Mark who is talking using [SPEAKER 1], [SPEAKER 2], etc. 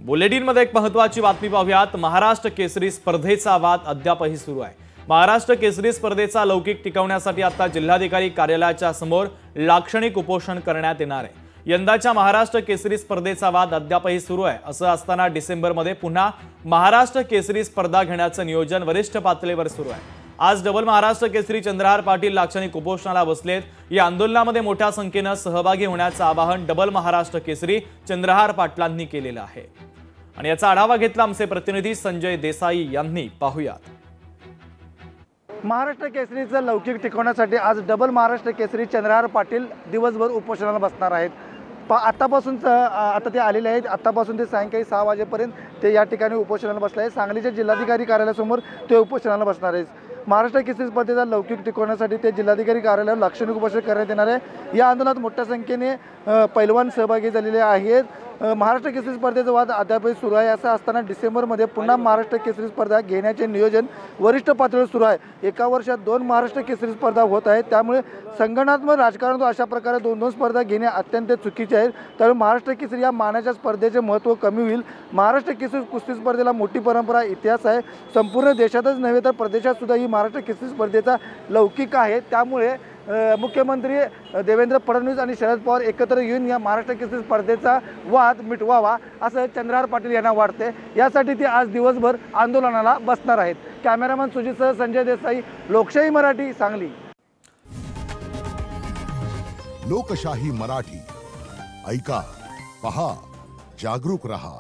[SPEAKER 1] बुलेटिनमध्ये एक महत्त्वाची बातमी पाहूयात। महाराष्ट्र केसरी स्पर्धेचा वाद अद्यापही सुरू आहे। महाराष्ट्र केसरी स्पर्धेचा लौकिक टिकवण्यासाठी आता जिल्हाधिकारी कार्यालयाच्या समोर लाक्षणिक उपोषण करण्यात येणार आहे। यंदाच्या महाराष्ट्र केसरी स्पर्धेचा वाद अद्यापही सुरू आहे। असं असताना डिसेंबरमध्ये पुन्हा महाराष्ट्र केसरी स्पर्धा घेण्याचं नियोजन वरिष्ठ पातळीवर सुरू आहे। आज डबल महाराष्ट्र केसरी चंद्रहार पाटील लाक्षणिक उपोषणाला बसलेत। या आंदोलनामध्ये मोठ्या संख्येने सहभागी होण्याचं आवाहन डबल महाराष्ट्र केसरी चंद्रहार पाटलांनी केलेलं आहे। आणि याचा आढावा घेतला आमचे प्रतिनिधी संजय देसाई यांनी। पाहूयात।
[SPEAKER 2] महाराष्ट्र केसरीचं लौकिक टिकवण्यासाठी आज डबल महाराष्ट्र केसरी चंद्रहार पाटील दिवसभर उपोषणाला बसणार आहेत। आता ते आलेले आहेत। आतापासून ते सायंकाळी 6 वाजेपर्यंत ते या ठिकाणी उपोषणाला बसले आहेत। सांगलीच्या जिल्हाधिकारी कार्यालयासमोर ते उपोषणाला बसणार आहेत। महाराष्ट्र केसरी स्पर्धेचा लौकिक टिकवण्यासाठी ते जिल्हाधिकारी कार्यालयावर लाक्षणिक उपोषण करण्यात येणार आहे। या आंदोलनात मोठ्या संख्येने पैलवान सहभागी झालेले आहेत। महाराष्ट्र केसरी स्पर्धेचा वाद अद्यापही सुरू आहे। असं असताना डिसेंबरमध्ये पुन्हा महाराष्ट्र केसरी स्पर्धा घेण्याचे नियोजन वरिष्ठ पातळीवर सुरू आहे। एका वर्षात 2 महाराष्ट्र केसरी स्पर्धा होत आहेत। त्यामुळे संघटनात्मक राजकारणातून अशा प्रकारे 2-2 स्पर्धा घेणे अत्यंत चुकीचे आहे। त्यामुळे महाराष्ट्र केसरी या मानाच्या स्पर्धेचे महत्त्व कमी होईल। महाराष्ट्र केसरी कुस्ती स्पर्धेला मोठी परंपरा इतिहास आहे। संपूर्ण देशातच नव्हे तर प्रदेशात सुद्धा ही महाराष्ट्र केसरी स्पर्धेचा लौकिक आहे। त्यामुळे मुख्यमंत्री देवेंद्र फडणवीस आणि शरद पवार एकत्र येऊन या महाराष्ट्र केसरी स्पर्धेचा वाद मिटवावा असं चंद्रहार पाटील यांना वाटते। यासाठी ते आज दिवसभर आंदोलनाला बसणार आहेत। कॅमेरामन सुजितसह संजय देसाई, लोकशाही मराठी, सांगली।
[SPEAKER 3] लोकशाही मराठी ऐका, पहा, जागरूक रहा।